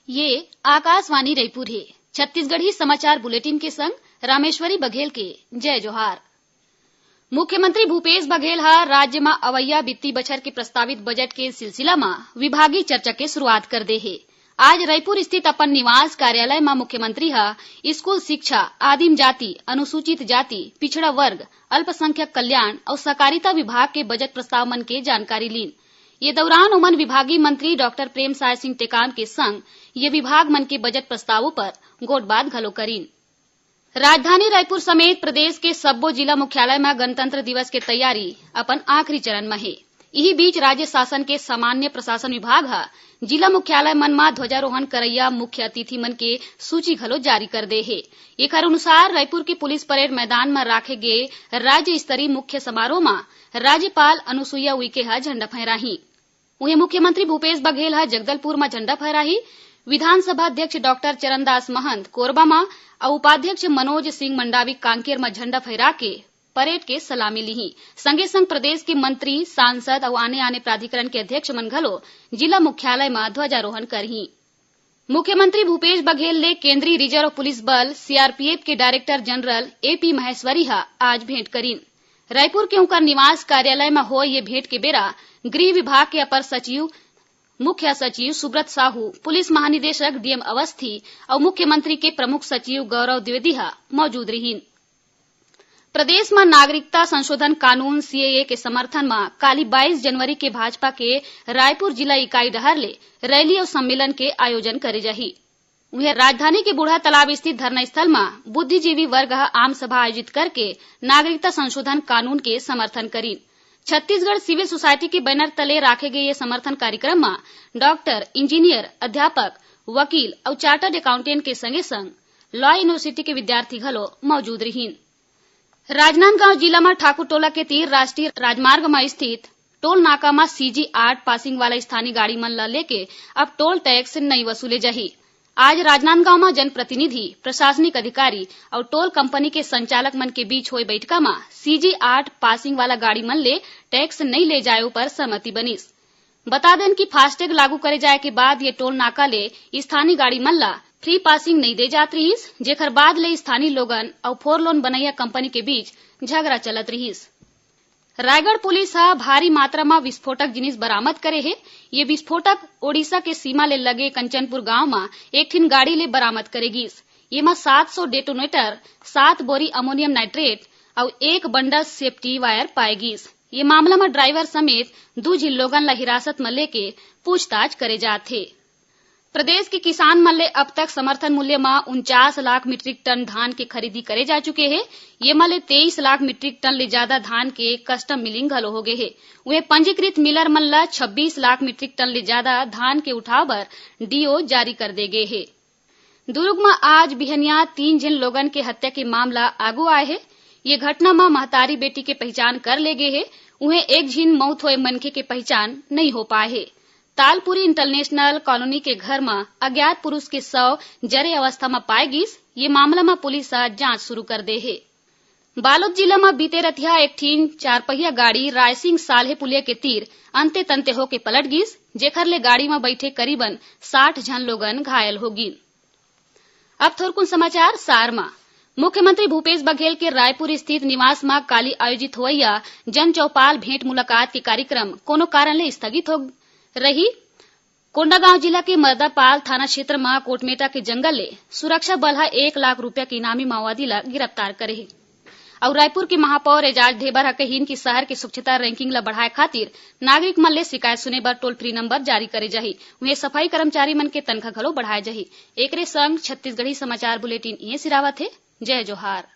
ये आकाशवाणी रायपुर है। छत्तीसगढ़ी समाचार बुलेटिन के संग रामेश्वरी बघेल के जय जोहार। मुख्यमंत्री भूपेश बघेल हा राज्य में अवैया वित्तीय बछर के प्रस्तावित बजट के सिलसिला में विभागीय चर्चा के शुरुआत कर दे है। आज रायपुर स्थित अपन निवास कार्यालय में मुख्यमंत्री हा स्कूल शिक्षा, आदिम जाति, अनुसूचित जाति, पिछड़ा वर्ग, अल्पसंख्यक कल्याण और सहकारिता विभाग के बजट प्रस्ताव मन के जानकारी लीन। ये दौरान उमन विभागीय मंत्री डॉक्टर प्रेम साय सिंह टेकाम के संग ये विभाग मन के बजट प्रस्तावों पर गोटबात घलो करीन। राजधानी रायपुर समेत प्रदेश के सब्बो जिला मुख्यालय में गणतंत्र दिवस के तैयारी अपन आखिरी चरण में है। यही बीच राज्य शासन के सामान्य प्रशासन विभाग हा जिला मुख्यालय मन में ध्वजारोहण करैया मुख्य अतिथि मन के सूची घलो जारी कर दे है। एकर अनुसार रायपुर के पुलिस परेड मैदान में राखे गए राज्य स्तरीय मुख्य समारोह में राज्यपाल अनुसुईया उइके हा झंडा फहराही। वहीं मुख्यमंत्री भूपेश बघेल हा जगदलपुर में झंडा फहराही। विधानसभा अध्यक्ष डॉक्टर चरणदास महंत कोरबा में और उपाध्यक्ष मनोज सिंह मंडावी कांकेर में झंडा फहरा के परेड के सलामी ली। संगे संग प्रदेश के मंत्री, सांसद और आने प्राधिकरण के अध्यक्ष मन घलो जिला मुख्यालय में ध्वजारोहण करही। मुख्यमंत्री भूपेश बघेल ने केंद्रीय रिजर्व पुलिस बल सीआरपीएफ के डायरेक्टर जनरल एपी महेश्वरी हा आज भेंट करीन। रायपुर के उनका निवास कार्यालय में हो ये भेंट के बेरा गृह विभाग के अपर सचिव, मुख्य सचिव सुब्रत साहू, पुलिस महानिदेशक डीएम अवस्थी और मुख्यमंत्री के प्रमुख सचिव गौरव द्विवेदी मौजूद रहीन। प्रदेश में नागरिकता संशोधन कानून सीएए के समर्थन में काली 22 जनवरी के भाजपा के रायपुर जिला इकाई डहर ले रैली और सम्मेलन के आयोजन करे जाही। वहीं राजधानी के बूढ़ा तालाब स्थित धरना स्थल में बुद्धिजीवी वर्ग आम सभा आयोजित करके नागरिकता संशोधन कानून के समर्थन करीन। छत्तीसगढ़ सिविल सोसाइटी के बैनर तले राखे गए ये समर्थन कार्यक्रम में डॉक्टर, इंजीनियर, अध्यापक, वकील और चार्टर्ड अकाउंटेंट के संगे संग लॉ यूनिवर्सिटी के विद्यार्थी घलो मौजूद रहीन। राजनांदगांव जिला में ठाकुर टोला के तीर राष्ट्रीय राजमार्ग में स्थित टोल नाका में सीजी 8 पासिंग वाला स्थानीय गाड़ी मन ला लेके अब टोल टैक्स नहीं वसूले जाही। आज राजनांदगांव में जनप्रतिनिधि, प्रशासनिक अधिकारी और टोल कंपनी के संचालक मन के बीच हुई बैठका में सीजी 8 पासिंग वाला गाड़ी मन ले टैक्स नहीं ले जाए पर सहमति बनीस। बता दें कि फास्टैग लागू करे जाए के बाद ये टोल नाका ले स्थानीय गाड़ी मन ला फ्री पासिंग नहीं दे जात रहीस, जेकर बाद ले स्थानीय लोगन और 4 लोन बनैया कंपनी के बीच झगड़ा चलत रहीस। रायगढ़ पुलिस हा भारी मात्रा में विस्फोटक जिनिस बरामद करे है। ये विस्फोटक ओडिशा के सीमा ले लगे कंचनपुर गांव में एक ठिन गाड़ी ले बरामद करेगीस। ये में 700 डेटोनेटर, 7 बोरी अमोनियम नाइट्रेट और 1 बंडल सेफ्टी वायर पाएगीस। ये मामला में ड्राइवर समेत 2 झिन लोगन ला हिरासत में लेके पूछताछ करे जात है। प्रदेश के किसान मन ले अब तक समर्थन मूल्य में 49 लाख मीट्रिक टन धान के खरीदी करे जा चुके हैं। ये में 23 लाख मीट्रिक टन ले ज्यादा धान के कस्टम मिलिंग घलो हो गए है। वहीं पंजीकृत मिलर मन ला 26 लाख मीट्रिक टन ले ज्यादा धान के उठाव बर डीओ जारी कर दे गए है। दुर्ग में आज बिहनिया 3 जिन लोगन के हत्या के मामला आगू आए है। ये घटना में महतारी बेटी के पहचान कर ले गए है। उन्हें एक झिन मौत हुए मनखे के पहचान नहीं हो पाए है। तालपुरी इंटरनेशनल कॉलोनी के घर में अज्ञात पुरुष के शव जरे अवस्था में पाएगीस। ये मामला में पुलिस जांच शुरू कर दे है। बालोद जिला में बीते रतिया एक ठिन 4 पहिया गाड़ी रायसिंह साल्हे पुलिया के तीर अंते तंते होके पलट गीस, जेखर ले गाड़ी में बैठे करीबन 60 जन लोगन घायल होगी। अब थोरकुन समाचार सार में। मुख्यमंत्री भूपेश बघेल के रायपुर स्थित निवास में काली आयोजित हुआ जन चौपाल भेंट मुलाकात के कार्यक्रम कोनो कारण ले स्थगित हो रही। कोंडागांव जिला के मर्दापाल थाना क्षेत्र में कोटमेटा के जंगल ले सुरक्षा बल 1 लाख रुपया के इनामी माओवादी ला गिरफ्तार करे है। और रायपुर के महापौर एजाज ढेबर कहीन की शहर के स्वच्छता रैंकिंग ला बढ़ाए खातिर नागरिक मन ले शिकायत सुने बर टोल फ्री नंबर जारी करे जाही। वहीं सफाई कर्मचारी मन के तनखा घलो बढ़ाए जाही। एकरे संग छत्तीसगढ़ी समाचार बुलेटिन ये सिरावत है। जय जोहार।